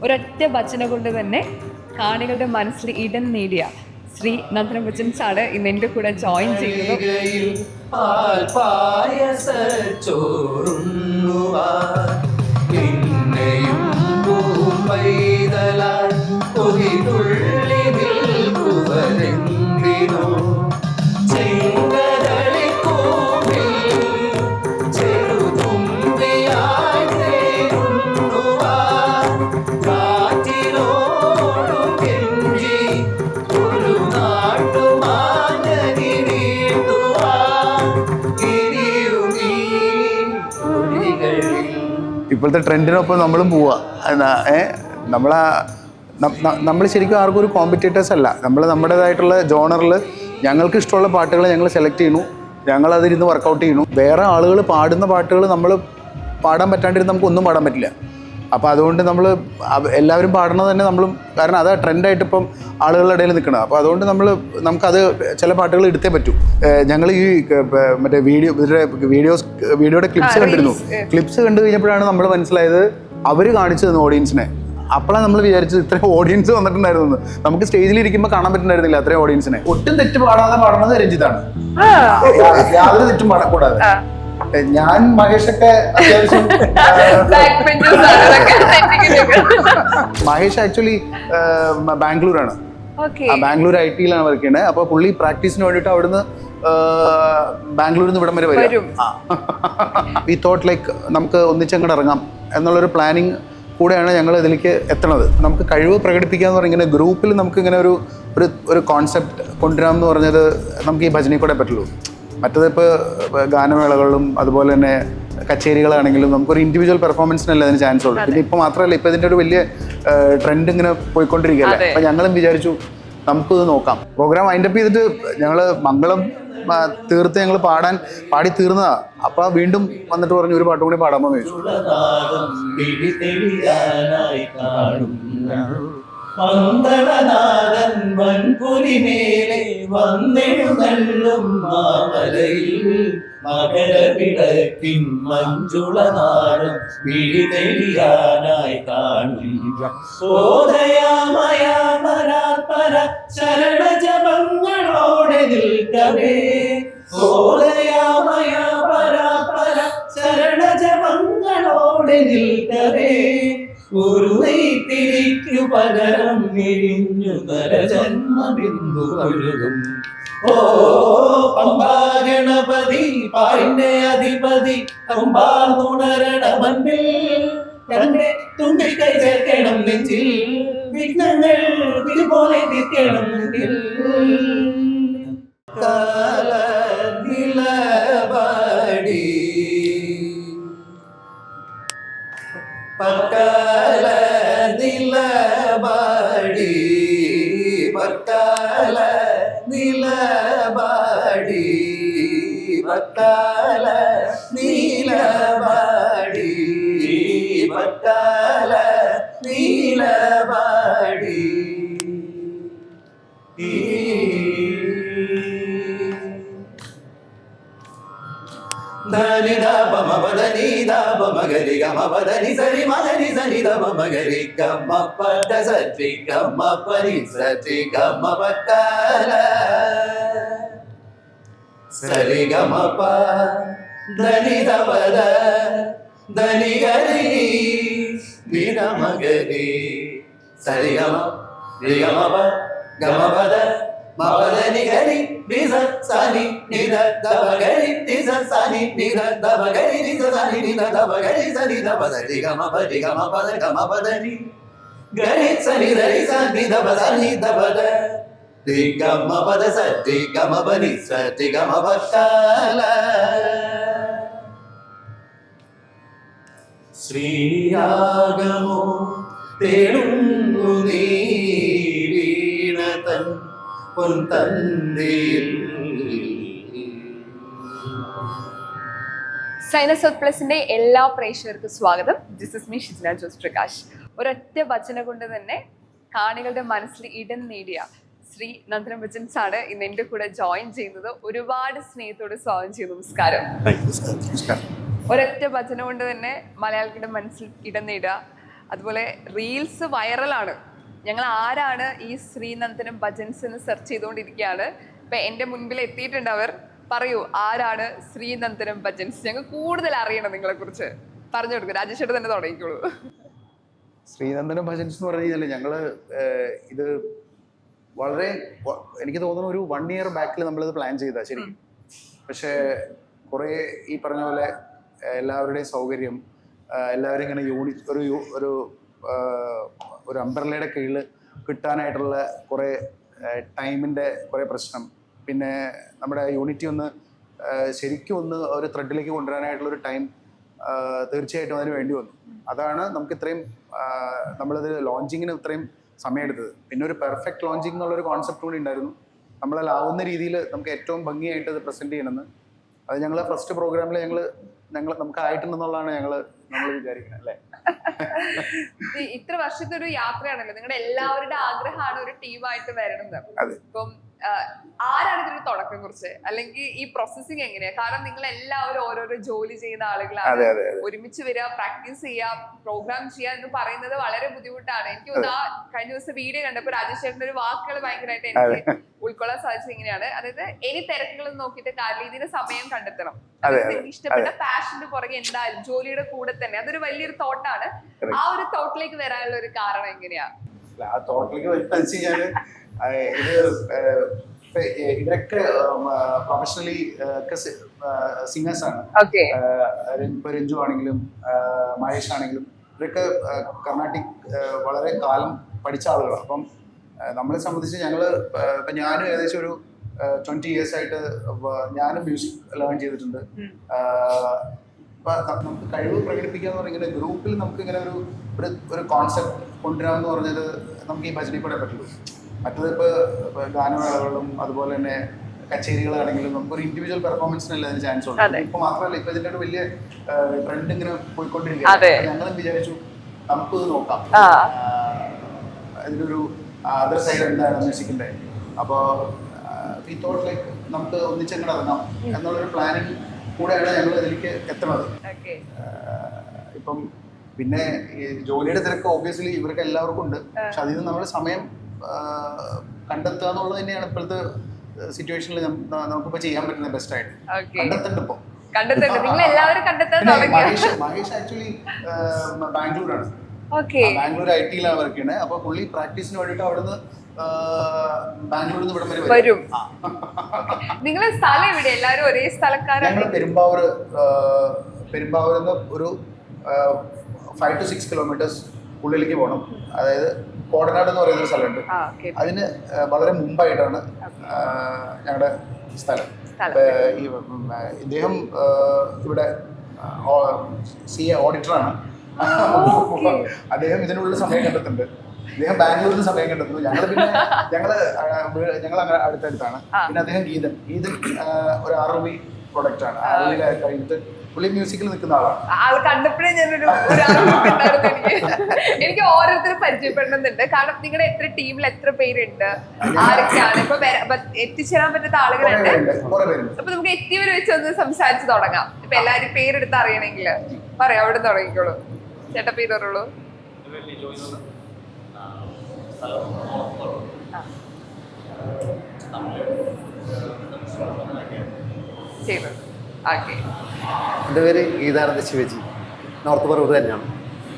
ഒരൊറ്റ ഭജന കൊണ്ട് തന്നെ കാണികളുടെ മനസ്സിൽ ഇടം നേടിയ ശ്രീ നന്ദനം ബച്ചൻ സാറ് ഇന്ന് എൻ്റെ കൂടെ ജോയിൻ ചെയ്യുന്നത്. ഇപ്പോഴത്തെ ട്രെൻഡിനൊപ്പം നമ്മളും പോവുക. നമ്മൾ ശരിക്കും ആർക്കും ഒരു കോമ്പറ്റീറ്റേഴ്സ് അല്ല. നമ്മൾ നമ്മുടേതായിട്ടുള്ള ജോണറിൽ ഞങ്ങൾക്ക് ഇഷ്ടമുള്ള പാട്ടുകൾ ഞങ്ങൾ സെലക്ട് ചെയ്യുന്നു, ഞങ്ങൾ അതിരുന്ന് വർക്കൗട്ട് ചെയ്യുന്നു. വേറെ ആളുകൾ പാടുന്ന പാട്ടുകൾ നമ്മൾ പാടാൻ പറ്റാണ്ടിരുന്ന് നമുക്കൊന്നും പാടാൻ പറ്റില്ല. അപ്പോൾ അതുകൊണ്ട് നമ്മൾ എല്ലാവരും പാടണത് തന്നെ നമ്മളും, കാരണം അത് ട്രെൻഡായിട്ട് ഇപ്പം ആളുകളുടെ ഇടയിൽ നിൽക്കണം. അപ്പോൾ അതുകൊണ്ട് നമുക്കത് ചില പാട്ടുകൾ എടുത്തേ പറ്റൂ. ഞങ്ങൾ ഈ മറ്റേ വീഡിയോയുടെ ക്ലിപ്സ് കണ്ടിരുന്നു. ക്ലിപ്സ് കണ്ടു കഴിഞ്ഞപ്പോഴാണ് നമ്മൾ മനസ്സിലായത് അവർ കാണിച്ചു തന്നു ഓഡിയൻസിനെ. അപ്പോഴാണ് നമ്മൾ വിചാരിച്ചത് ഇത്രയും ഓഡിയൻസ് വന്നിട്ടുണ്ടായിരുന്നു. നമുക്ക് സ്റ്റേജിൽ ഇരിക്കുമ്പോൾ കാണാൻ പറ്റുന്നുണ്ടായിരുന്നില്ല അത്രയും ഓഡിയൻസിനെ. ഒട്ടും തെറ്റ് പാടാതെ പാടുന്നത് രഞ്ജിത്താണ്, യാതൊരു തെറ്റും പാടക്കൂടാതെ. ഞാൻ മഹേഷൊക്കെ അത്യാവശ്യം മഹേഷ് ആക്ച്വലി ബാംഗ്ലൂരാണ്, ബാംഗ്ലൂർ IT-യിലാണ് വർക്ക് ചെയ്യണത്. അപ്പോൾ പുള്ളി പ്രാക്ടീസിന് വേണ്ടിയിട്ട് അവിടുന്ന് ബാംഗ്ലൂരിൽ നിന്ന് ഇവിടം വരെ വരും. വി തോട്ട് ലൈക്ക് നമുക്ക് ഒന്നിച്ചങ്ങോട്ട് ഇറങ്ങാം എന്നുള്ളൊരു പ്ലാനിങ് കൂടെയാണ് ഞങ്ങൾ ഇതിലേക്ക് എത്തണത്. നമുക്ക് കഴിവ് പ്രകടിപ്പിക്കാന്ന് പറഞ്ഞാൽ ഇങ്ങനെ ഗ്രൂപ്പിൽ നമുക്ക് ഇങ്ങനെ ഒരു കോൺസെപ്റ്റ് കൊണ്ടുവരാമെന്ന് പറഞ്ഞത് നമുക്ക് ഈ ഭജനയിൽ കൂടെ പറ്റുള്ളൂ. മറ്റത് ഇപ്പോൾ ഗാനമേളകളിലും അതുപോലെ തന്നെ കച്ചേരികളാണെങ്കിലും നമുക്കൊരു ഇൻഡിവിജ്വൽ പെർഫോമൻസിനല്ലേ അതിന് ചാൻസ് ഉള്ളൂ. പിന്നെ ഇപ്പോൾ മാത്രമല്ല, ഇപ്പോൾ ഇതിൻ്റെ ഒരു വലിയ ട്രെൻഡ് ഇങ്ങനെ പോയിക്കൊണ്ടിരിക്കുകയല്ലേ. അപ്പം ഞങ്ങളും വിചാരിച്ചു നമുക്കിത് നോക്കാം. പ്രോഗ്രാം വൈൻഡപ്പ് ചെയ്തിട്ട് ഞങ്ങൾ മംഗളം തീർത്ത് ഞങ്ങൾ പാടി തീർന്നതാ. അപ്പൊ വീണ്ടും വന്നിട്ട് പറഞ്ഞു ഒരു പാട്ടും കൂടി പാടാമോ എന്ന് ചോദിച്ചു. പന്തളനാഥൻ വൻപുലിമേലെ വന്നെഴുന്നള്ളും മാമലയിൽ മകരവിളക്കിൻ മഞ്ജുളനാദം വിഴി തെളിയാനായി കാണും. ഓദയാമയ പരാത്പര ശരണജപങ്ങളോടെ നിൽക്കവേ. ഓദയാമയ പരാത്പര ശരണജപങ്ങളോടെ നിൽക്കവേ. ഒരു നെയ്ത്തിരിക്കു പകരം വിരിഞ്ഞു നരജന്മബിന്ദു ഒഴുകും. ഓ പമ്പാ ഗണപതി പാരിന്റെ അധിപതി പമ്പാർന്നുണരണ മണ്ണിൽ തന്റെ തുമ്പിക്കൈ ചേർക്കണം നെഞ്ചിൽ. വിഘ്നങ്ങൾ ഇതുപോലെ തീർക്കണം നെഞ്ചിൽ. നിലപാടി പക്കാല നിലപാടി പക്കാല നിലപാടി പക്കാല നീലപാടി പക്കാല നീലപാടി. ധനി ധപ മപദനി ധപ മഗരി ഗമ പദനി സരി മദനി സനി ധപ മഗരി ഗമ പദ സരി ഗമ പരി സരി ഗമ പക്കാല സരി ഗമ പ ധനി ധപദ ധനി ഗരി നിധ മഗരി സരി ഗമ രി ഗമ പ ഗമ പദ മപദനി ഗരി നിധ സനി നിധ ധപ ഗരി നിധ സനി നിധ ധപ ഗരി നിധ സനി നിധ ധപ ഗരി സനി ധപ സരി ഗമ പരി ഗമ പദ ഗമ പദനി ഗരി സനി ധരി സനി ധപ സനി ധപ ധ രി ഗമ പദ സരി ഗമ പരി സരി ഗമ പക്കാല. ശ്രീരാഗമോ തേടുന്നു നീ വീണതൻ സൈനസ് ഓഫ് പ്ലസിന്റെ എല്ലാ പ്രേക്ഷകർക്കും സ്വാഗതം. This is me Shijna Jose Prakash. ഒരൊറ്റ ഭജന കൊണ്ട് തന്നെ കാണികളുടെ മനസ്സിൽ ഇടം നേടിയ ശ്രീ നന്ദനം ബച്ചൻ സാറ് ഇന്ന് എൻ്റെ കൂടെ ജോയിൻ ചെയ്യുന്നത്. ഒരുപാട് സ്നേഹത്തോടെ സ്വാഗതം ചെയ്യുന്നു. നമസ്കാരം. ഒരൊറ്റ ഭജന കൊണ്ട് തന്നെ മലയാളികളുടെ മനസ്സിൽ ഇടം നേടുക, അതുപോലെ റീൽസ് വൈറലാണ്. ഞങ്ങൾ ആരാണ് ഈ ശ്രീനന്ദനം ഭജൻസ് എന്ന് സെർച്ച് ചെയ്തുകൊണ്ടിരിക്കുകയാണ്. ഇപ്പൊ എൻ്റെ മുൻപിൽ എത്തിയിട്ടുണ്ട് അവർ. പറയൂ, ആരാണ് ശ്രീനന്ദനം ഭജൻസ്? ഞങ്ങൾ കൂടുതൽ അറിയണം നിങ്ങളെ കുറിച്ച്. പറഞ്ഞു കൊടുക്കും. രാജേഷേട്ട് തന്നെ തുടങ്ങിക്കോളൂ. ശ്രീനന്ദനം ഭജൻസ് എന്ന് പറഞ്ഞു കഴിഞ്ഞാൽ ഞങ്ങള് ഇത് വളരെ എനിക്ക് തോന്നുന്നു ഒരു 1 year ബാക്കിൽ നമ്മളിത് പ്ലാൻ ചെയ്താ ശരി. പക്ഷേ കുറേ ഈ പറഞ്ഞ പോലെ എല്ലാവരുടെയും സൗകര്യം, എല്ലാവരും ഇങ്ങനെ ഒരു അംബ്രല്ലയുടെ കീഴിൽ കിട്ടാനായിട്ടുള്ള കുറേ ടൈമിൻ്റെ കുറേ പ്രശ്നം, പിന്നെ നമ്മുടെ യൂണിറ്റി ഒന്ന് ശരിക്കും ഒന്ന് ഒരു ത്രെഡിലേക്ക് കൊണ്ടുവരാനായിട്ടുള്ളൊരു ടൈം തീർച്ചയായിട്ടും അതിന് വേണ്ടി വന്നു. അതാണ് നമുക്ക് ഇത്രയും നമ്മളത് ലോഞ്ചിങ്ങിന് ഇത്രയും സമയമെടുത്തത്. പിന്നെ ഒരു പെർഫെക്റ്റ് ലോഞ്ചിങ് എന്നുള്ളൊരു കോൺസെപ്റ്റ് കൂടി ഉണ്ടായിരുന്നു. നമ്മളാവുന്ന രീതിയിൽ നമുക്ക് ഏറ്റവും ഭംഗിയായിട്ട് അത് പ്രസൻറ്റ് ചെയ്യണമെന്ന്. അത് ഞങ്ങൾ ഫസ്റ്റ് പ്രോഗ്രാമിൽ നമുക്ക് ആയിട്ടുണ്ടെന്നുള്ളതാണ് നമ്മൾ വിചാരിക്കുന്നത് അല്ലേ. ഇത്ര വർഷത്തെ ഒരു യാത്രയാണല്ലോ. നിങ്ങളുടെ എല്ലാവരുടെ ആഗ്രഹമാണ് ഒരു ടീമായിട്ട് വരണത്. ഇപ്പം ആരാണ് ഇതിന്റെ തുടക്കം കുറിച്ച്, അല്ലെങ്കിൽ ഈ പ്രോസസ്സിങ് എങ്ങനെയാ? കാരണം നിങ്ങൾ എല്ലാവരും ഓരോരോ ജോലി ചെയ്യുന്ന ആളുകളാണ്. ഒരുമിച്ച് വരിക, പ്രാക്ടീസ് ചെയ്യുക, പ്രോഗ്രാം ചെയ്യുക എന്ന് പറയുന്നത് വളരെ ബുദ്ധിമുട്ടാണ്. എനിക്ക് കഴിഞ്ഞ ദിവസം വീഡിയോ കണ്ടപ്പോൾ രാജേഷ് ചേട്ടന്റെ ഒരു വാക്കുകൾ ഭയങ്കരമായിട്ട് എനിക്ക് ഉൾക്കൊള്ളാൻ സാധിച്ചത് ഇങ്ങനെയാണ്. അതായത് ഇനി തിരക്കുകളൊന്നും നോക്കിയിട്ട് കാര്യം ഇതിന് സമയം കണ്ടെത്തണം. നിങ്ങൾക്ക് ഇഷ്ടപ്പെട്ട പാഷന്റെ പുറകെ എന്തായാലും ജോലിയുടെ കൂടെ തന്നെ അതൊരു വലിയൊരു തോട്ടാണ്. ആ ഒരു തോട്ടിലേക്ക് വരാനുള്ള ഒരു കാരണം എങ്ങനെയാ? ആ തോട്ടിലേക്ക് വരുന്നത് ഇത് ഇവരൊക്കെ പ്രൊഫഷണലി ഒക്കെ സിംഗേഴ്സ് ആണ്. ഇപ്പൊ രഞ്ജു ആണെങ്കിലും മഹേഷ് ആണെങ്കിലും ഇവരൊക്കെ കർണാട്ടിക് വളരെ കാലം പഠിച്ച ആളുകളാണ്. അപ്പം നമ്മളെ സംബന്ധിച്ച് ഇപ്പൊ ഞാനും ഏകദേശം ഒരു 20 years ആയിട്ട് ഞാനും മ്യൂസിക് ലേൺ ചെയ്തിട്ടുണ്ട്. ഇപ്പൊ നമുക്ക് കഴിവ് പ്രകടിപ്പിക്കുക എന്ന് പറഞ്ഞാൽ ഇങ്ങനെ ഗ്രൂപ്പിൽ നമുക്ക് ഇങ്ങനെ ഒരു കോൺസെപ്റ്റ് കൊണ്ടുവരാമെന്ന് പറഞ്ഞത് നമുക്ക് ഈ ഭജനയിൽപ്പെടെ പറ്റുള്ളൂ. മറ്റത് ഇപ്പോൾ ഗാനമേളകളും അതുപോലെ തന്നെ കച്ചേരികളാണെങ്കിലും നമുക്കൊരു ഇൻഡിവിജ്വൽ പെർഫോമൻസിനല്ല അതിന് ചാൻസ് ഉണ്ട്. ഇപ്പൊ മാത്രമല്ല ഇപ്പൊ ഇതിന്റെ ഒരു വലിയ ട്രെൻഡ് ഇങ്ങനെ പോയിക്കൊണ്ടിരിക്കുകയാണ്. ഞങ്ങളും വിചാരിച്ചു നമുക്ക് നോക്കാം ഇതിനൊരു അതർ സൈഡ് എന്താണ് മ്യൂസിക്കിന്റെ. അപ്പോൾ ഈ തോട്ട് ലൈക്ക് നമുക്ക് ഒന്നിച്ചെങ്ങനെ ഇറങ്ങാം എന്നുള്ളൊരു പ്ലാനിങ് കൂടെയാണ് ഞങ്ങൾ ഇതിലേക്ക് എത്തുന്നത്. ഇപ്പം പിന്നെ ഈ ജോലിയുടെ തിരക്ക് ഓബിയസ്ലി ഇവർക്ക് എല്ലാവർക്കും ഉണ്ട്. പക്ഷെ അതിൽ നിന്ന് നമ്മൾ സമയം കണ്ടെത്തുക എന്നുള്ളത് തന്നെയാണ് ഇപ്പോഴത്തെ സിറ്റുവേഷനിൽ നമുക്കിപ്പോ ചെയ്യാൻ പറ്റുന്ന ബെസ്റ്റ് ആയിട്ട് കണ്ടെത്തുന്നുണ്ട്. ഇപ്പൊ മഹേഷ് ആക്ച്വലി ബാംഗ്ലൂരാണ്. ബാംഗ്ലൂർ IT-ലാണ് വർക്ക് ചെയ്യണേ. അപ്പൊ പുള്ളി പ്രാക്ടീസിന് വേണ്ടിട്ട് അവിടുന്ന് ബാംഗ്ലൂരിൽ നിന്ന് ഇവിടം വരെ വരും. നിങ്ങളെ സ്ഥലം എവിടെ? എല്ലാവരും ഒരേ സ്ഥലക്കാരാണ്. ഞങ്ങൾ പെരുമ്പാവൂരിന്ന് ഒരു 5 to 6 kilometers ഉള്ളിലേക്ക് പോകണം. അതായത് കോടനാട് എന്ന് പറയുന്ന ഒരു സ്ഥലമുണ്ട്. അതിന് വളരെ മുമ്പായിട്ടാണ് ഞങ്ങളുടെ സ്ഥലം. ഇദ്ദേഹം ഇവിടെ CA ഓഡിറ്ററാണ്. അദ്ദേഹം ഇതിനുള്ള സമയം കണ്ടെത്തുന്നുണ്ട്. അദ്ദേഹം ബാംഗ്ലൂരിൽ സമയം കണ്ടെത്തുന്നു. ഞങ്ങൾ അങ്ങനെ അടുത്തടുത്താണ്. പിന്നെ അദ്ദേഹം ഗീതൻ ഒരു ROV പ്രൊഡക്റ്റ് ആണ്. ROV കഴിഞ്ഞിട്ട് പുള്ളി മ്യൂസിക്കിൽ നിൽക്കുന്ന ആളാണ്. കണ്ടപ്പോഴേ ഞാനൊരു എനിക്ക് ഓരോരുത്തരും പരിചയപ്പെടണമെന്നുണ്ട്. കാരണം നിങ്ങളുടെ എത്ര ടീമിൽ എത്ര പേരുണ്ട്, ആരൊക്കെയാണ് ഇപ്പൊ എത്തിച്ചേരാൻ പറ്റുന്ന ആളുകളുണ്ട്. അപ്പൊ നമുക്ക് എത്തിയവർ വെച്ച് ഒന്ന് സംസാരിച്ച് തുടങ്ങാം. ഇപ്പൊ എല്ലാരും പേരെടുത്ത് അറിയണമെങ്കിൽ പറയാം. അവിടെ തുടങ്ങിക്കോളൂ. ചേട്ടാ പേര് പറയുള്ളൂ. എൻ്റെ പേര് ഗീതാനന്ദ ശിവജി. നോർത്ത് പറവൂർ തന്നെയാണ്.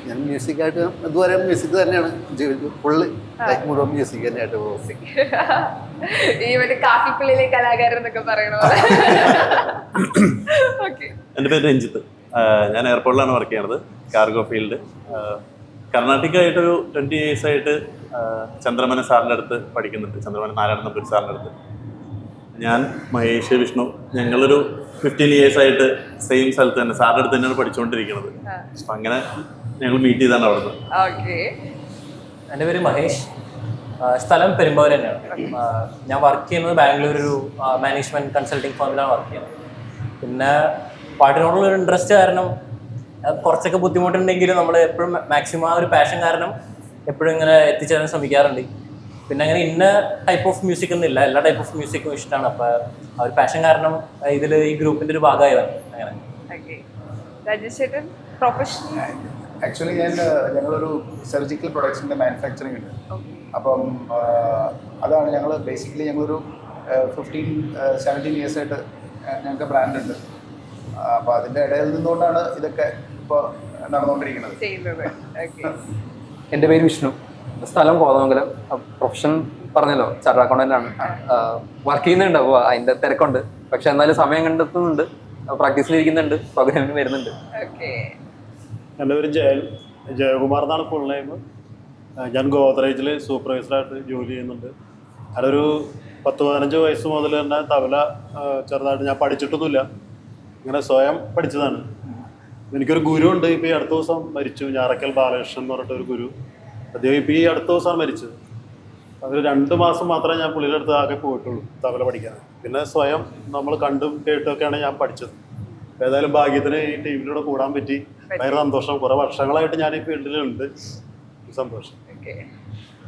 ഞാൻ മ്യൂസിക്കായിട്ട് ഇതുവരെ മ്യൂസിക് തന്നെയാണ് ഫുള്ള് മുഴുവൻ മ്യൂസിക് തന്നെയായിട്ട് പോകും. ഈ ഒരു കാക്കിപ്പള്ളിയിലെ കലാകാരൻ എന്നൊക്കെ പറയണ. എൻ്റെ പേര് രഞ്ജിത്ത്. ഞാൻ എയർപോർട്ടിലാണ് വർക്ക് ചെയ്യണത്, കാർഗോ ഫീൽഡ്. കർണാട്ടിക് ആയിട്ടൊരു 20 years ആയിട്ട് ചന്ദ്രമന സാറിൻ്റെ അടുത്ത് പഠിക്കുന്നുണ്ട്. ചന്ദ്രമന നാരായണ നമ്പൂരി സാറിൻ്റെ അടുത്ത്. ഞാൻ മഹേഷ് വിഷ്ണു ഞങ്ങളൊരു 15 years ആയിട്ട് സെയിം സ്ഥലത്ത് തന്നെ സാറിൻ്റെ അടുത്ത് തന്നെയാണ് പഠിച്ചുകൊണ്ടിരിക്കുന്നത്. അപ്പം അങ്ങനെ ഞങ്ങൾ മീറ്റ് ചെയ്താണ് അവിടുന്ന്. എൻ്റെ പേര് മഹേഷ്. സ്ഥലം പെരുമ്പാവൂർ തന്നെയാണ്. ഞാൻ വർക്ക് ചെയ്യുന്നത് ബാംഗ്ലൂർ ഒരു മാനേജ്മെൻറ്റ് കൺസൾട്ടിങ് ഫേമിലാണ് വർക്ക് ചെയ്യുന്നത്. പിന്നെ പാട്ടിനോടുള്ളൊരു ഇൻട്രസ്റ്റ് കാരണം കുറച്ചൊക്കെ ബുദ്ധിമുട്ടുണ്ടെങ്കിലും നമ്മൾ എപ്പോഴും മാക്സിമം ആ ഒരു പാഷൻ കാരണം എപ്പോഴും ഇങ്ങനെ എത്തിച്ചേരാൻ ശ്രമിക്കാറുണ്ട്. പിന്നെ അങ്ങനെ ഇന്ന ടൈപ്പ് ഓഫ് മ്യൂസിക് ഒന്നും ഇല്ല, എല്ലാ ടൈപ്പ് ഓഫ് മ്യൂസിക്കും ഇഷ്ടമാണ്. അപ്പോൾ ആ ഒരു പാഷൻ കാരണം ഇതിൽ ഈ ഗ്രൂപ്പിൻ്റെ ഒരു ഭാഗമായതാണ്. അങ്ങനെ ആക്ച്വലി ഞങ്ങളൊരു സർജിക്കൽ പ്രൊഡക്ട്സിൻ്റെ മാനുഫാക്ചറിങ് ഉണ്ട്. അപ്പം അതാണ് ഞങ്ങൾ ബേസിക്കലി ഞങ്ങളൊരു 15-17 ഇയേഴ്സായിട്ട് ഞങ്ങൾക്ക് ബ്രാൻഡ് ഉണ്ട്. അപ്പോൾ അതിൻ്റെ ഇടയിൽ നിന്നുകൊണ്ടാണ് ഇതൊക്കെ ഇപ്പോൾ നടന്നുകൊണ്ടിരിക്കുന്നത്. എൻ്റെ പേര് വിഷ്ണു, സ്ഥലം കോതമംഗലം, പ്രൊഫഷൻ പറഞ്ഞല്ലോ ചാർട്ടേഡ് അക്കൗണ്ടൻ്റ് ആണ്. വർക്ക് ചെയ്യുന്നുണ്ട്, അപ്പോൾ അതിൻ്റെ തിരക്കുണ്ട്. പക്ഷെ എന്നാലും സമയം കണ്ടെത്തുന്നുണ്ട്, പ്രാക്ടീസിലിരിക്കുന്നുണ്ട്, പ്രോഗ്രാമിന് വരുന്നുണ്ട്. എൻ്റെ പേര് ജയകുമാർ എന്നാണ് ഫുൾ നെയിം. ഞാൻ ഗോദ്രേജിൽ സൂപ്പർവൈസറായിട്ട് ജോലി ചെയ്യുന്നുണ്ട്. അതൊരു 10-15 വയസ്സ് മുതൽ തന്നെ തബല ചെറുതായിട്ട് ഞാൻ പഠിച്ചിട്ടൊന്നുമില്ല, ഇങ്ങനെ സ്വയം പഠിച്ചതാണ്. എനിക്കൊരു ഗുരു ഉണ്ട്. ഇപ്പോൾ ഈ അടുത്ത ദിവസം മരിച്ചു, ഞാറക്കൽ ബാലകൃഷ്ണൻ എന്ന് പറഞ്ഞിട്ടൊരു ഗുരു. അദ്ദേഹം ഇപ്പോൾ ഈ അടുത്ത ദിവസമാണ് മരിച്ചത്. അതിൽ 2 മാസം മാത്രമേ ഞാൻ പുള്ളിയുടെ അടുത്ത് ആകെ പോയിട്ടുള്ളൂ തബല പഠിക്കാൻ. പിന്നെ സ്വയം നമ്മൾ കണ്ടും കേട്ടൊക്കെയാണ് ഞാൻ പഠിച്ചത്. ഏതായാലും ഭാഗ്യത്തിന് ഈ ടീമിലൂടെ കൂടാൻ പറ്റി, ഭയങ്കര സന്തോഷം. കുറേ വർഷങ്ങളായിട്ട് ഞാൻ ഈ ഫീൽഡിലുണ്ട്, സന്തോഷം.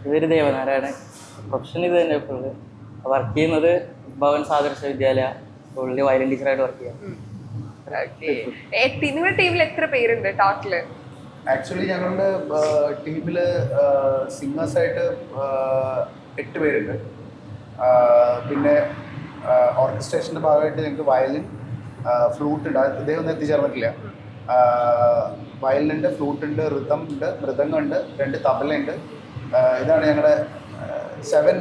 ഇതൊരു ദേവനാരായണൻ, പ്രൊഫഷൻ ഇത് തന്നെ. ഫുള്ള് വർക്ക് ചെയ്യുന്നത് ഭവൻ ആദർശ വിദ്യാലയ സ്കൂളിൽ വയലിൻ ടീച്ചറായിട്ട് വർക്ക് ചെയ്യാം. നിങ്ങളുടെ ടീമിൽ എത്ര പേരുണ്ട് ടോട്ടല്? ആക്ച്വലി ഞങ്ങളുടെ ടീമിൽ സിംഗേഴ്സായിട്ട് 8 പേരുണ്ട്. പിന്നെ ഓർക്കസ്ട്രേഷൻ്റെ ഭാഗമായിട്ട് ഞങ്ങൾക്ക് വയലിൻ, ഫ്ലൂട്ട് ഉണ്ട്. ഇദ്ദേഹം ഒന്നും എത്തിച്ചേർന്നിട്ടില്ല. വയലിനുണ്ട്, ഫ്ലൂട്ടുണ്ട്, റിതം ഉണ്ട്, മൃദംഗമുണ്ട്, 2 തബലയുണ്ട്. ഇതാണ് ഞങ്ങളുടെ 7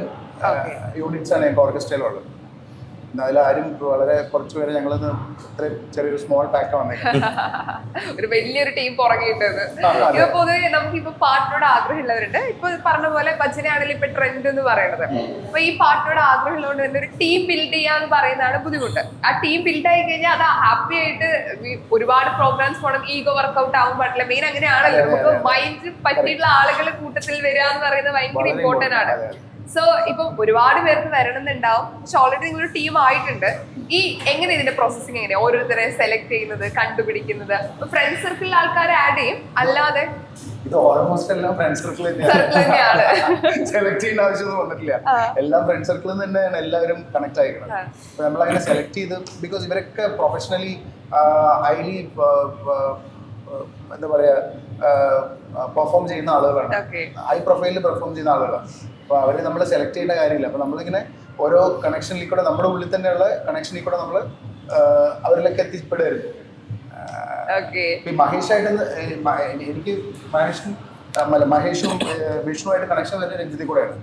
യൂണിറ്റ്സാണ് ഞങ്ങൾക്ക് ഓർക്കസ്ട്രയിലുള്ളത്. അതിലാരും വളരെ കുറച്ച് പേര് ഞങ്ങളൊന്ന് ഇത്രയും ചെറിയൊരു സ്മോൾ പാക്ക് വന്നേക്കാം. ഒരു വലിയൊരു ടീം പുറകിട്ടത്. ഇപ്പൊ പൊതുവെ നമുക്കിപ്പോ പാട്ടിനോട് ആഗ്രഹമുള്ളവരുണ്ട്. ഇപ്പൊ പറഞ്ഞ പോലെ ഭജനയാണെങ്കിലും ഇപ്പൊ ട്രെൻഡ് എന്ന് പറയുന്നത്. അപ്പൊ ഈ പാട്ടിനോട് ആഗ്രഹമുള്ളതുകൊണ്ട് തന്നെ ഒരു ടീം ബിൽഡ് ചെയ്യാന്ന് പറയുന്നതാണ് ബുദ്ധിമുട്ട്. ആ ടീം ബിൽഡ് ആയി കഴിഞ്ഞാൽ അത് ഹാപ്പി ആയിട്ട് ഒരുപാട് പ്രോഗ്രാംസ് പോകണം, ഈഗോ വർക്ക്ഔട്ട് ആവാൻ പാടില്ല. മെയിൻ അങ്ങനെയാണല്ലോ, നമുക്ക് മൈൻഡ് പറ്റിയിട്ടുള്ള ആളുകൾ കൂട്ടത്തിൽ വരിക എന്ന് പറയുന്നത് ഭയങ്കര ഇമ്പോർട്ടന്റ് ആണ്. സോ ഇപ്പം ഒരുപാട് പേർക്ക് വരണമെന്നുണ്ടാവും. പക്ഷെ ഓൾറെഡി നിങ്ങളൊരു ടീം ആയിട്ടുണ്ട്. ഈ എങ്ങനെ ഇതിന്റെ പ്രോസസ്സിങ് എങ്ങനെയാ ഓരോരുത്തരെ സെലക്ട് ചെയ്യുന്നത്, കണ്ടുപിടിക്കുന്നത്? ഫ്രണ്ട് സർക്കിളിൽ ആൾക്കാരെ ആഡ് ചെയ്യും, അല്ലാതെ ഇത് ഓൾമോസ്റ്റ് എല്ലാം ഫ്രണ്ട് സർക്കിൾ തന്നെയാണ്. സെലക്ട് ചെയ്യേണ്ട ആവശ്യമൊന്നും വന്നിട്ടില്ല. എല്ലാം ഫ്രണ്ട് സർക്കിളിൽ തന്നെയാണ് എല്ലാവരും കണക്ട് ആയിരിക്കുന്നത്. അപ്പൊ നമ്മളങ്ങനെ സെലക്ട് ചെയ്ത്, ബിക്കോസ് ഇവരൊക്കെ പ്രൊഫഷണലി ഹൈലി എന്താ പറയാ പെർഫോം ചെയ്യുന്ന ആളുകളാണ്, ഹൈ പ്രൊഫൈലിൽ പെർഫോം ചെയ്യുന്ന ആളുകളാണ്. അപ്പോൾ അവർ നമ്മൾ സെലക്ട് ചെയ്യേണ്ട കാര്യമില്ല. അപ്പോൾ നമ്മളിങ്ങനെ ഓരോ കണക്ഷനിൽ കൂടെ, നമ്മുടെ ഉള്ളിൽ തന്നെയുള്ള കണക്ഷനിൽ കൂടെ നമ്മൾ അവരിലേക്ക് എത്തിപ്പെടുമായിരുന്നു. മഹേഷായിട്ട് എനിക്ക് മഹേഷും വിഷ്ണുവായിട്ട് കണക്ഷൻ വരുന്നത് രഞ്ജിത്തിൽ കൂടെയാണ്.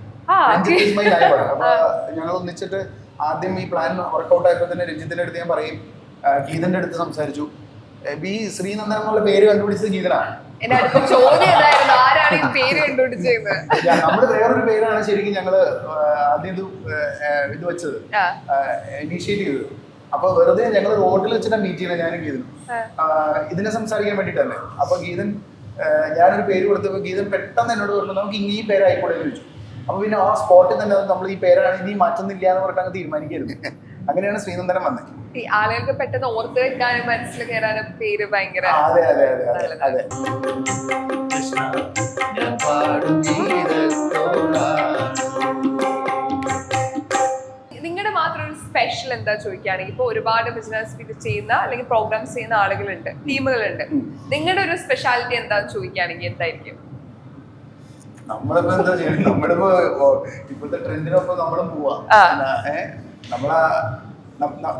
Ranjith is my neighbour. അപ്പൊ ഞങ്ങൾ ഒന്നിച്ചിട്ട് ആദ്യം ഈ പ്ലാൻ വർക്ക്ഔട്ട് ആയപ്പോൾ തന്നെ രഞ്ജിത്തിന്റെ അടുത്ത് ഞാൻ പറയും, ഗീതന്റെ അടുത്ത് സംസാരിച്ചു. ബി ശ്രീനന്ദൻ എന്നുള്ള പേര് കണ്ടുപിടിച്ചത് ഗീതനാണ്. നമ്മുടെ വേറൊരു പേരാണ് ശരിക്കും ഞങ്ങള് ആദ്യം ഇത് വെച്ചത്, ഇനീഷ്യേറ്റ് ചെയ്തത്. അപ്പൊ വെറുതെ ഞങ്ങൾ റോഡിൽ വെച്ചിട്ടാണ് മീറ്റ് ചെയ്യുന്നത്, ഞാനും ഗീതനും ഇതിനെ സംസാരിക്കാൻ വേണ്ടിട്ട് തന്നെ. അപ്പൊ ഗീതൻ, ഞാനൊരു പേര് കൊടുത്തപ്പോ ഗീതൻ പെട്ടെന്ന് എന്നോട് പറഞ്ഞു നമുക്ക് ഈ പേരായിക്കോട്ടെ എന്ന് ചോദിച്ചു. അപ്പൊ പിന്നെ ആ സ്പോട്ടിൽ തന്നെ നമ്മൾ ഈ പേരാണ് ഇനി മാറ്റുന്നില്ല എന്ന് പറഞ്ഞിട്ട് അങ്ങ് തീരുമാനിക്കരുത്. അങ്ങനെയാണ് ശ്രീനന്ദനം വന്നത്. ആളുകൾക്ക് പെട്ടെന്ന് ഓർത്ത് വെക്കാനും മനസ്സിൽ കയറാനും പേര് ഭയങ്കര. അതെ അതെ അതെ അതെ. നിങ്ങളുടെ മാത്രം ഒരു സ്പെഷ്യൽ എന്താ ചോദിക്കുകയാണെങ്കിൽ, ഇപ്പൊ ഒരുപാട് ബിസിനസ് ഇത് ചെയ്യുന്ന അല്ലെങ്കിൽ പ്രോഗ്രാംസ് ചെയ്യുന്ന ആളുകളുണ്ട്, ടീമുകളുണ്ട്. നിങ്ങളുടെ ഒരു സ്പെഷ്യാലിറ്റി എന്താന്ന് ചോദിക്കുകയാണെങ്കിൽ എന്തായിരിക്കും? നമ്മളിപ്പോ എന്താ ചെയ്യുന്നത്, നമ്മളിപ്പോ ഇപ്പോഴത്തെ ട്രെൻഡിനൊപ്പം നമ്മളും പോവാ.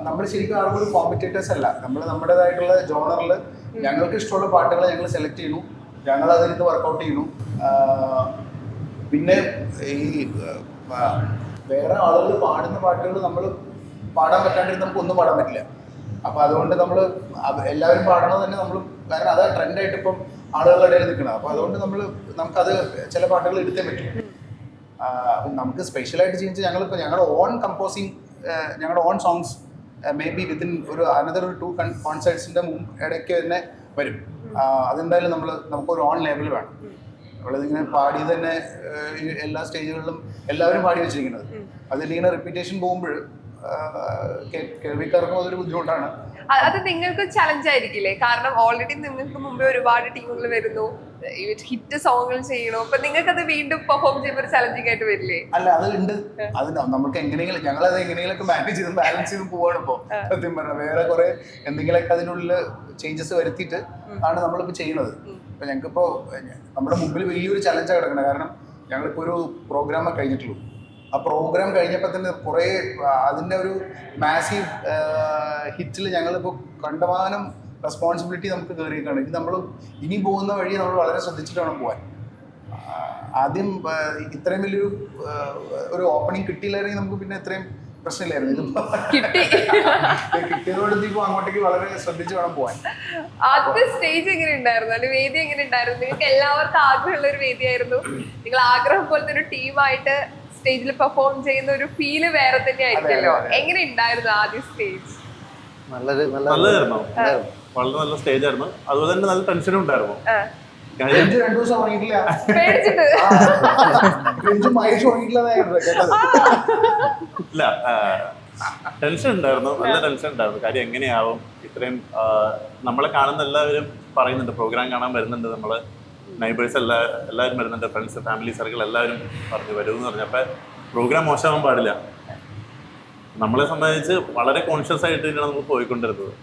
നമ്മൾ ശരിക്കും ആളുകൾ കോമ്പറ്റേറ്റേഴ്സ് അല്ല. നമ്മൾ നമ്മുടേതായിട്ടുള്ള ജോണറിൽ ഞങ്ങൾക്ക് ഇഷ്ടമുള്ള പാട്ടുകൾ ഞങ്ങൾ സെലക്ട് ചെയ്യുന്നു, ഞങ്ങൾ അതിന് വർക്കൗട്ട് ചെയ്യുന്നു. പിന്നെ ഈ വേറെ ആളുകൾ പാടുന്ന പാട്ടുകൾ നമ്മൾ പാടാൻ പറ്റാണ്ടിരുന്ന നമുക്ക് ഒന്നും പാടാൻ പറ്റില്ല. അപ്പൊ അതുകൊണ്ട് നമ്മൾ എല്ലാവരും പാടണത് തന്നെ നമ്മൾ, കാരണം അത് ട്രെൻഡായിട്ട് ഇപ്പം ആളുകളുടെ ഇടയിൽ നിൽക്കണം. അപ്പൊ അതുകൊണ്ട് നമുക്കത് ചില പാട്ടുകൾ എടുത്തേ പറ്റും. നമുക്ക് സ്പെഷ്യലായിട്ട് ചെയ്യുന്നത് ഞങ്ങളുടെ ഓൺ കമ്പോസിങ്, ഞങ്ങളുടെ on songs may be within ഒരു അനദർ 2 കോൺസേർട്സിന്റെ ഇടയ്ക്ക് തന്നെ വരും. അതെന്തായാലും നമുക്കൊരു ഓൺ ലെവൽ വേണം. നമ്മളിതിങ്ങനെ പാടി തന്നെ എല്ലാ സ്റ്റേജുകളിലും എല്ലാവരും പാടി വെച്ചിരിക്കുന്നത്. അതിലിങ്ങനെ റിപ്പീറ്റേഷൻ പോകുമ്പോൾ കേൾവിക്കാർക്കും അതൊരു ബുദ്ധിമുട്ടാണ്. അത് നിങ്ങൾക്ക് ചലഞ്ച് ആയിരിക്കില്ലേ? കാരണം ഓൾറെഡി നിങ്ങൾക്ക് മുമ്പേ ഒരുപാട് ടീമുകൾ വരുന്നു, ഹിറ്റ് സോങ്ങുകൾ ചെയ്യണോ, അപ്പൊ നിങ്ങൾക്ക് അത് വീണ്ടും പെർഫോം ചെയ്യുമ്പോൾ ഒരു ചലഞ്ചിങ് ആയിട്ട് വരില്ലേ? അല്ല, അത് ഉണ്ട്. അത് നമുക്ക് എങ്ങനെയെങ്കിലും ഞങ്ങളത് എങ്ങനെയെങ്കിലൊക്കെ മാനേജ് ചെയ്ത് ബാലൻസ് ചെയ്ത് പോവാണ് ഇപ്പോൾ. സത്യം പറഞ്ഞാൽ വേറെ കുറെ എന്തെങ്കിലുമൊക്കെ അതിനുള്ളിൽ ചേഞ്ചസ് വരുത്തിയിട്ട് ആണ് നമ്മളിപ്പോൾ ചെയ്യുന്നത്. ഇപ്പം ഞങ്ങൾക്കിപ്പോൾ നമ്മുടെ മുമ്പിൽ വലിയൊരു ചലഞ്ചാണ് കിടക്കുന്നത്. കാരണം ഞങ്ങളിപ്പോൾ ഒരു പ്രോഗ്രാം കഴിഞ്ഞിട്ടുള്ളൂ. ആ പ്രോഗ്രാം കഴിഞ്ഞപ്പോൾ തന്നെ കുറേ അതിൻ്റെ ഒരു മാസീവ് ഹിറ്റിൽ ഞങ്ങളിപ്പോൾ കണ്ടമാനം റെസ്പോൺസിബിലിറ്റി നമുക്ക് കയറിയേക്കാണ്. ഇത് നമ്മൾ ഇനി പോകുന്ന വഴി നമ്മൾ വളരെ ശ്രദ്ധിച്ചിട്ട് വേണം പോകാൻ. ആദ്യം ഇത്രയും വലിയൊരു ഒരു ഓപ്പണിംഗ് കിട്ടിയില്ലായിരുന്നെങ്കിൽ നമുക്ക് പിന്നെ ഇത്രയും പ്രശ്നമില്ലായിരുന്നു. ഇതിപ്പോൾ കിട്ടിയതോടെ ഇപ്പോൾ അങ്ങോട്ടേക്ക് വളരെ ശ്രദ്ധിച്ച് വേണം പോകാൻ. ആദ്യത്തെ സ്റ്റേജ് എങ്ങനെ ഉണ്ടായിരുന്നു, അല്ലെങ്കിൽ വേദി എങ്ങനെ ഉണ്ടായിരുന്നു? നിങ്ങൾക്ക് എല്ലാവർക്കും ആഗ്രഹമുള്ള ഒരു വേദിയായിരുന്നു. നിങ്ങൾ ആഗ്രഹം പോലത്തെ ഒരു ടീമായിട്ട് സ്റ്റേജിൽ പെർഫോം ചെയ്യുന്ന ഒരു ഫീല് വേറെ തന്നെ ആയിരിക്കുമല്ലോ. എങ്ങനെ ഉണ്ടായിരുന്നു ആദ്യ സ്റ്റേജ്? നല്ലതായിരുന്നു, വളരെ നല്ല സ്റ്റേജ് ആയിരുന്നു. അതുപോലെ തന്നെ നല്ല ടെൻഷനും ഉണ്ടായിരുന്നു. കാര്യം 2 ദിവസം ഉറങ്ങിയിട്ടില്ല, പേടിച്ചിട്ട് മഹേഷ് ഉറങ്ങിയിട്ടില്ല. ഇല്ല, ടെൻഷൻ ഉണ്ടായിരുന്നു, നല്ല ടെൻഷൻ ഉണ്ടായിരുന്നു. കാര്യം എങ്ങനെയാവും ഇത്രയും നമ്മളെ കാണുന്ന എല്ലാവരും പറയുന്നുണ്ട്, പ്രോഗ്രാം കാണാൻ വരുന്നുണ്ട്, നമ്മള് നൈബേഴ്സ് എല്ലാവരും വരുന്നുണ്ട്, ഫ്രണ്ട്സ് ഫാമിലി സർക്കിൾ എല്ലാവരും പറഞ്ഞു വരുമെന്ന് പറഞ്ഞപ്പോൾ പ്രോഗ്രാം മോശമാകാൻ പാടില്ല. നമ്മളെ സംബന്ധിച്ച് വളരെ കോൺഷ്യസ് ആയിട്ടാണ് നമ്മൾ പോയിക്കൊണ്ടിരുന്നത്.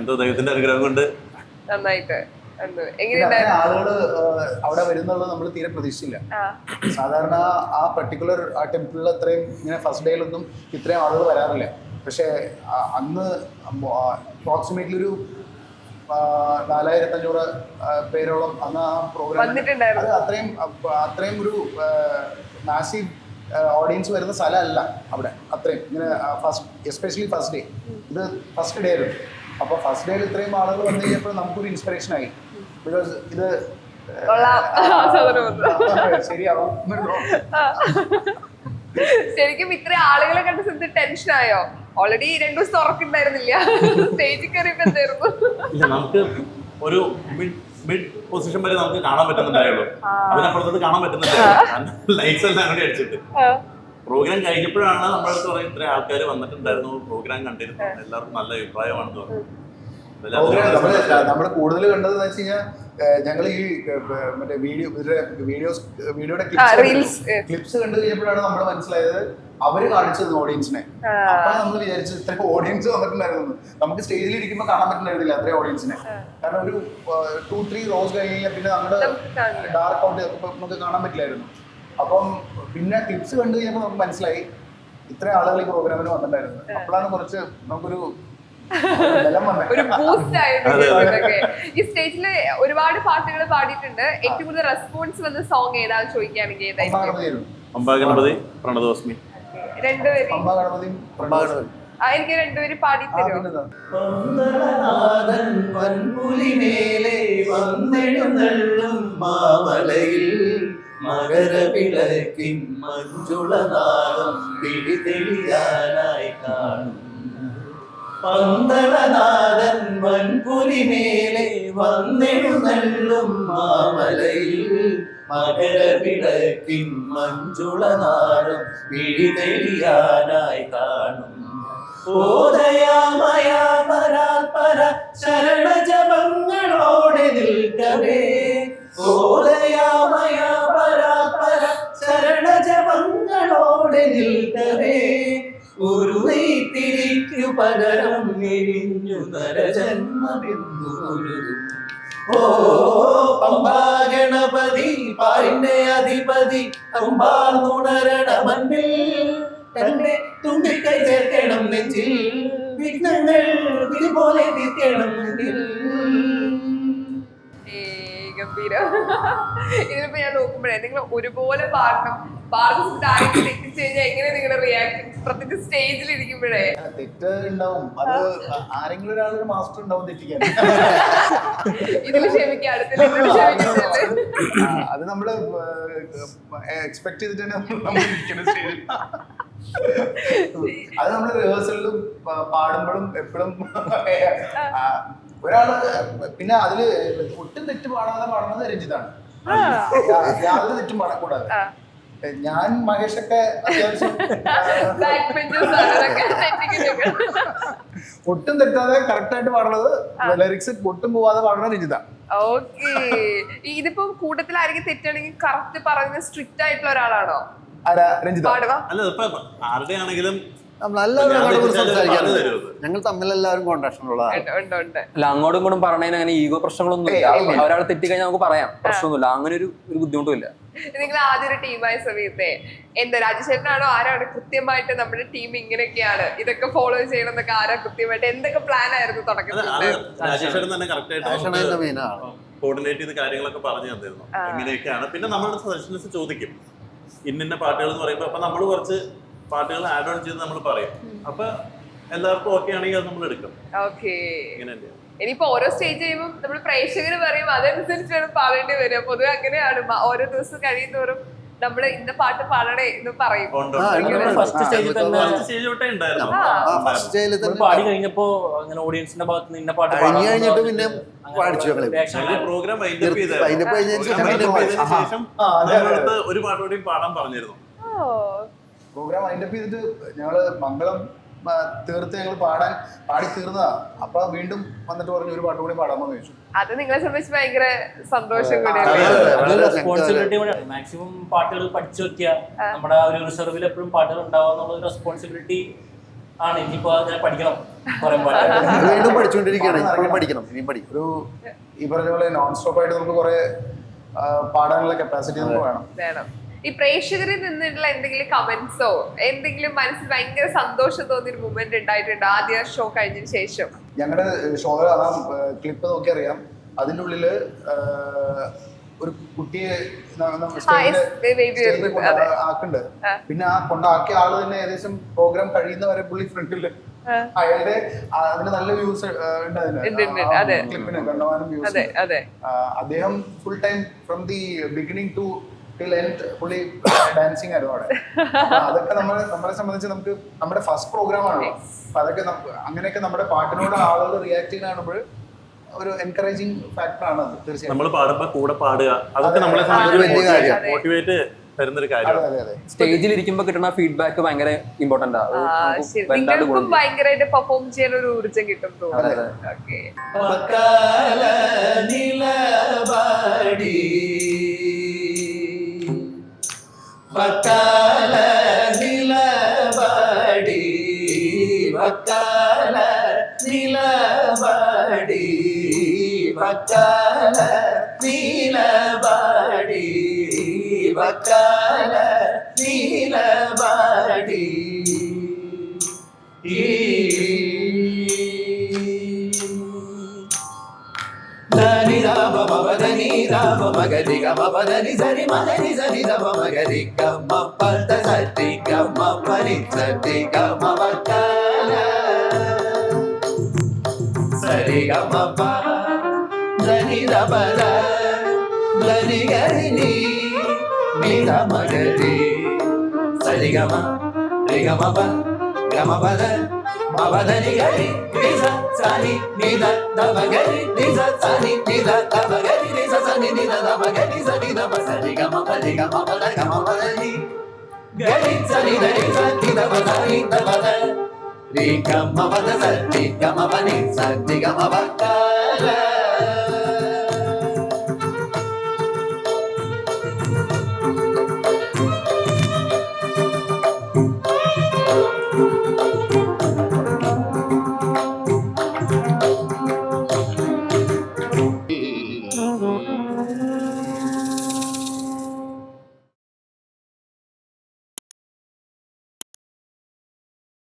എന്തോ ദൈവത്തിന്റെ അനുഗ്രഹം കൊണ്ട് നന്നായിട്ട്. ആളുകള് അവിടെ വരുന്നുള്ളത് നമ്മൾ തീരെ പ്രതീക്ഷിച്ചില്ല. സാധാരണ ആ പർട്ടിക്കുലർ ആ ടെമ്പിളിൽ അത്രയും ഇങ്ങനെ ഫസ്റ്റ് ഡേയിലൊന്നും ഇത്രയും ആളുകൾ വരാറില്ല. പക്ഷേ അന്ന് അപ്രോക്സിമേറ്റ്ലി ഒരു 4500 പേരോളം അന്ന് ആ പ്രോഗ്രാം അത് അത്രയും ഒരു മാസീവ് ഓഡിയൻസ് വരുന്ന സ്ഥലമല്ല അവിടെ. അത്രയും ഇങ്ങനെ എസ്പെഷ്യലി ഫസ്റ്റ് ഡേ, ഇത് ഫസ്റ്റ് ഡേ ആയിരുന്നു. അപ്പോൾ ഫസ്റ്റ് ഡേയിൽ ഇത്രയും ആളുകൾ വന്നു കഴിഞ്ഞപ്പോൾ നമുക്കൊരു ഇൻസ്പിറേഷൻ ആയി. ബിക്കോസ് ഇത് ശരിയാവും. ശരിക്കും ഇത്ര ആളുകളെ കണ്ട സ്ഥലത്ത് ടെൻഷൻ ആയോ? ഓൾറെഡി 2 ദിവസം ഉറക്കുണ്ടായിരുന്നില്ല, സ്റ്റേജിൽ കയറിയപ്പോ എന്തായിരുന്നു? ഇല്ല, നമുക്ക് ഒരു മിഡ് പൊസിഷൻ വരെ നമുക്ക് കാണാൻ പറ്റുന്നുണ്ടായുള്ളൂ. അതിനപ്പുറത്തോട്ട് കാണാൻ പറ്റുന്നുണ്ടായിരുന്നു, ലൈറ്റ്സ് എല്ലാം കൂടി അടിച്ചിട്ട്. പ്രോഗ്രാം കഴിഞ്ഞപ്പോഴാണ് നമ്മുടെ അടുത്ത് പറയും ഇത്രയും ആൾക്കാർ വന്നിട്ടുണ്ടായിരുന്നു, പ്രോഗ്രാം കണ്ടിരുന്നു, എല്ലാവർക്കും നല്ല അഭിപ്രായമാണെന്ന് പറഞ്ഞു. നമ്മൾ കൂടുതൽ കണ്ടതെന്ന് വെച്ച് കഴിഞ്ഞാൽ ഞങ്ങൾ ഈ മറ്റേ വീഡിയോയുടെ ക്ലിപ്സ് കണ്ടു കഴിഞ്ഞപ്പോഴാണ് നമ്മൾ മനസ്സിലായത് അവര് കാണിച്ചത് ഓഡിയൻസിനെ. അപ്പൊ നമ്മൾ വിചാരിച്ചു ഇത്രയും ഓഡിയൻസ് വന്നിട്ടുണ്ടായിരുന്നു. നമുക്ക് സ്റ്റേജിൽ ഇരിക്കുമ്പോൾ കാണാൻ പറ്റുന്നുണ്ടായിരുന്നില്ല അത്രയും ഓഡിയൻസിനെ. കാരണം ഒരു 2-3 റോസ് കഴിഞ്ഞ് കഴിഞ്ഞാൽ പിന്നെ നമ്മുടെ ഡാർക്ക് ഔട്ട് നമുക്ക് കാണാൻ പറ്റില്ലായിരുന്നു. അപ്പം പിന്നെ ക്ലിപ്സ് കണ്ടു കഴിഞ്ഞപ്പോൾ നമുക്ക് മനസ്സിലായി ഇത്രയും ആളുകൾ ഈ പ്രോഗ്രാമിന് വന്നിട്ടുണ്ടായിരുന്നു. അപ്പോഴാണ് കുറച്ച് നമുക്കൊരു ഒരു ബൂസ്റ്റ് ആയിരുന്നു. ഈ സ്റ്റേജില് ഒരുപാട് പാട്ടുകൾ പാടിയിട്ടുണ്ട്. ഏറ്റവും കൂടുതൽ റെസ്പോൺസ് വന്ന സോങ് ഏതാണെന്ന് ചോദിക്കുകയാണെങ്കിൽ ഏതായിരിക്കും? അംബാഗണപതി, പ്രണതോസ്മി. രണ്ടുപേരും എനിക്ക് രണ്ടുപേരും പാടിത്തരും. മകരവിളക്കിൻ മഞ്ജുളനാദം പിടിതെളിയാനായി കാണും. പന്തളനാഥൻ വൻപുലിമേലെ വന്നെഴുന്നള്ളും മാമലയിൽ മകരവിളക്കിൻ മഞ്ജുളനാദം പിടിതെളിയാനായി കാണും. ഓദയാമയാപരാൽപര ശരണജപങ്ങളോടെ നിൽക്കവേ, ഓദയാമയാപരാൽപര ശരണജപങ്ങളോടെ നിൽക്കവേ, ഒരു നെയ്ത്തിരിക്കു പകരം എരിഞ്ഞു നരജന്മമെന്നു ഒഴുകും. ഓ പമ്പാഗണപതി പാരിന്റെ അധിപതി അമ്പാർന്നുണരണമന്നിൽ തന്നെ തുമ്പിക്കൈ ചേർക്കണം നെഞ്ചിൽ, വിഘ്നങ്ങൾ ഇതുപോലെ തീർക്കണം നെഞ്ചിൽ. ഗംഭീരം. ഇതിലിപ്പോ ഞാൻ നോക്കുമ്പോഴേ നിങ്ങൾ ഒരുപോലെ പാടണം, പാടുന്ന തെറ്റിച്ചു കഴിഞ്ഞാൽ എങ്ങനെ നിങ്ങളുടെ റിയാക്ഷൻ, പ്രത്യേകിച്ച് സ്റ്റേജിൽ ഇരിക്കുമ്പോഴേ? തെറ്റ് ഉണ്ടാവും, അത് ആരെങ്കിലും ഒരാളൊരു മാസ്റ്റർ ഉണ്ടാവും തെറ്റിക്കാൻ. ഇതിൽ ക്ഷമിക്കാം, അടുത്ത അത് നമ്മള് എക്സ്പെക്ട് ചെയ്തിട്ട് തന്നെ നമ്മൾ ഇരിക്കുന്ന സ്റ്റേജിൽ. അത് നമ്മള് റിഹേഴ്സലിലും പാടുമ്പോഴും എപ്പോഴും ഒരാള് പിന്നെ അതില് ഒട്ടും തെറ്റ് പാടുന്നത് രഞ്ജിത്താണ്. യാതൊരു തെറ്റും പാടക്കൂടാതെ. ഞാൻ മഹേഷൊക്കെ അത്യാവശ്യം ഒട്ടും തെറ്റാതെ കറക്റ്റ് ആയിട്ട് പാടുന്നത്, ലിറിക്സ് ഒട്ടും പോവാതെ പാടുന്നത് രഞ്ജിത. ഓക്കേ. ഇതിപ്പോ കൂട്ടത്തിൽ ആരെങ്കിലും തെറ്റാണെങ്കിൽ കറക്റ്റ് പറയുന്നത് സ്ട്രിക്റ്റ് ആയിട്ടുള്ള ഒരാളാണോ? രഞ്ജിത. അല്ല, ഇപ്പൊ ആരുടെ ആണെങ്കിലും നമ്മളെല്ലാവരും സംസാരിക്കാറുണ്ട്. പറഞ്ഞു തരുമോ? ഞങ്ങൾ തമ്മിലെല്ലാവരും കോൺടാക്ഷൻ ഉള്ളതാണ്. ഉണ്ട്. അല്ല അങ്ങോട്ടും ഇങ്ങോട്ടും പറഞ്ഞതിന് അങ്ങനെ ഈഗോ പ്രശ്നങ്ങളൊന്നും ഇല്ല. ഒരാൾ തെറ്റിക്കഴിഞ്ഞാൽ നമുക്ക് പറയാം, പ്രശ്നമൊന്നുമില്ല. അങ്ങനെ ഒരു ബുദ്ധിമുട്ടും ഇല്ല. നിങ്ങൾ ആദ്യം ഒരു ടീമായ സമയത്തെ എന്താ രാജശേഖരനാണോ ആരാണ് കൃത്യമായിട്ട് നമ്മുടെ ടീം ഇങ്ങനെയൊക്കെയാണ് ഇതൊക്കെ ഫോളോ ചെയ്യണം എന്നൊക്കെ ആരാ കൃത്യമായിട്ട് എന്തൊക്കെ പ്ലാൻ ആയിരുന്നു തുടക്കത്തിൽ? രാജേശ്വരൻ തന്നെ കറക്റ്റ് ഫാഷൻ ആയിട്ട് അതിന്റെ മെയിനാണ്. കോർഡിനേറ്റ് ചെയ്ത് കാര്യങ്ങളൊക്കെ പറഞ്ഞു തന്നിരുന്നു എങ്ങനെയൊക്കെയാണ്. പിന്നെ നമ്മളുടെ സജഷൻസ് ചോദിക്കും, ഇന്ന പാട്ടുകൾ എന്ന് പറയുമ്പോൾ അപ്പൊ നമ്മൾ കുറച്ച് പാട്ടുകൾ ആഡ് ഓൺ ചെയ്ത് നമ്മൾ പറയും. അപ്പൊ എല്ലാവർക്കും ഓക്കെ ആണെങ്കിൽ അത് നമ്മൾ എടുക്കും. ഓക്കെ. ഇങ്ങനെ തന്നെയാണ്. ഇനിയിപ്പോ ഓരോ സ്റ്റേജ് ചെയ്യുമ്പോൾ നമ്മൾ പ്രേക്ഷകർ പറയും അതനുസരിച്ച് വേണം പാടേണ്ടി വരിക. പൊതുവെ അങ്ങനെയാണ്. ഓരോ ദിവസം കഴിയുന്നോറും നമ്മള് ഇന്ന പാട്ട് പാടണേ എന്ന് പറയും. ഫസ്റ്റ് സ്റ്റേജിൽ തന്നെ സ്റ്റേജ് തൊട്ടേ ഉണ്ടായിരുന്നു. ഫസ്റ്റ് സ്റ്റേജിൽ നമ്മൾ തന്നെ പാടി കഴിഞ്ഞപ്പോ അങ്ങനെ ഓഡിയൻസിന്റെ ഭാഗത്ത് നിന്ന് ഇന്ന പാട്ട് കഴിഞ്ഞിട്ട് പിന്നെ പാടിച്ചു പ്രോഗ്രാം അതിനിപ്പോ ശേഷം നമ്മളടുത്ത് ഒരു പാട്ട് കൂടി പാടാൻ പറഞ്ഞിരുന്നു. പ്രോഗ്രാം വൈൻഡപ്പ് ചെയ്തിട്ട് ഞങ്ങള് മംഗളം തീർത്ത് ഞങ്ങൾ പാടി തീർന്നതാ. അപ്പൊ വീണ്ടും വന്നിട്ട് പറഞ്ഞു ഒരു പാട്ട് കൂടി പാടാമോ എന്ന് ചോദിച്ചു. അത് നിങ്ങളെ സംബന്ധിച്ച് ഭയങ്കര സന്തോഷം കൂടിയാണ്. റെസ്പോൺസിബിലിറ്റി കൂടെയാണ്. മാക്സിമം പാട്ടുകൾ പഠിച്ചു വെക്കുക. നമ്മുടെ ആ ഒരു റിസർവിൽ എപ്പോഴും പാട്ടുകൾ ഉണ്ടാവുക എന്നുള്ള റെസ്പോൺസിബിലിറ്റി ആണ്. ഇനിയിപ്പോ അങ്ങനെ പഠിക്കണം വീണ്ടും പഠിച്ചുകൊണ്ടിരിക്കുകയാണ്. ഇപ്പോഴും പഠിക്കണം, ഇനിയും പഠിക്കും. ഒരു ഈ പറഞ്ഞ പോലെ നോൺ സ്റ്റോപ്പ് ആയിട്ട് നമുക്ക് കുറെ പാടാനുള്ള കപ്പാസിറ്റി നമുക്ക് വേണം. ഈ പ്രേക്ഷകരിൽ നിന്നുള്ള എന്തെങ്കിലും കമന്റ്സോ എന്തെങ്കിലും മനസ്സിൽ ഭയങ്കര സന്തോഷം തോന്നിയ ഒരു മൂമെന്റ് ഉണ്ടായിട്ടുണ്ടോ ആദ്യ ഷോ കഴിഞ്ഞതിന് ശേഷം? ഞങ്ങളുടെ ഷോ ക്ലിപ്പ് നോക്കി അറിയാം. അതിൻ്റെ ഉള്ളില് ഒരു കുട്ടിയെ ആക്കുന്നുണ്ട്. പിന്നെ ആ കൊണ്ടാക്കിയ ആള് തന്നെ ഏകദേശം പ്രോഗ്രാം കഴിയുന്നവരെ പുള്ളി ഫ്രണ്ടില് അയാളുടെ അതിന് നല്ല വ്യൂസ് ഉണ്ട്. ക്ലിപ്പിന് കണ്ടമാനം വ്യൂസ്. അദ്ദേഹം full time from the beginning to പുള്ളി ഡാൻസിങ് ആയിരുന്നു അവിടെ. അതൊക്കെ നമ്മളെ സംബന്ധിച്ച് നമുക്ക് നമ്മുടെ ഫസ്റ്റ് പ്രോഗ്രാം ആണല്ലോ. അപ്പൊ അതൊക്കെ അങ്ങനെയൊക്കെ നമ്മുടെ പാട്ടിനോട് ആളുകൾ റിയാക്ട് ചെയ്യുന്ന കാണുമ്പോൾ ഒരു എൻകറേജിങ് ഫാക്ടർ ആണ് അത്. തീർച്ചയായും നമ്മൾ പാടുമ്പോ കൂടെ പാടുക അതൊക്കെ നമ്മളെ സംബന്ധിച്ച് മോട്ടിവേറ്റ് തരുന്നൊരു കാര്യമാണ്. സ്റ്റേജിൽ ഇരിക്കുമ്പോൾ കിട്ടുന്ന ഫീഡ്ബാക്ക് ഭയങ്കര ഇമ്പോർട്ടന്റ് ആണ്. നിങ്ങൾക്കും ഭയങ്കരമായിട്ട് പെർഫോം ചെയ്യാൻ ഒരു ഊർജ്ജം കിട്ടും തോന്നുന്നു. വക്കാല നിലവാടി വക്കാല നിലവാടി വക്കാല നീലവാടി വക്കാല നീലവാടി ധനി രാമ മവധനി രാമ മഗരി ഗമ പദനി സരി മദനി സരി ദമ മഗരി ഗമ പദ സരി ഗമ പനി സരി ഗമ വക്കാല സരി ഗമ പ ധനി ദമ ധ ധനി ഗരി നി നി ദമ ഗരി സരി ഗമ രി ഗമ പ ഗമ പദ മവധനി ഗരി നിസ സനി നിദ ദമ ഗരി നിസ സനി നിദ ദമ ഗരി നിസ സനി നിദ ദമ ഗരി സനി ദമ സരി ഗമ പരി ഗമ പദ ഗമ പദനി ഗരി സനി ധരി സനി ദമ സനി ദമ ധ രി ഗമ പദ സരി ഗമ പനി സരി ഗമ വക്കാല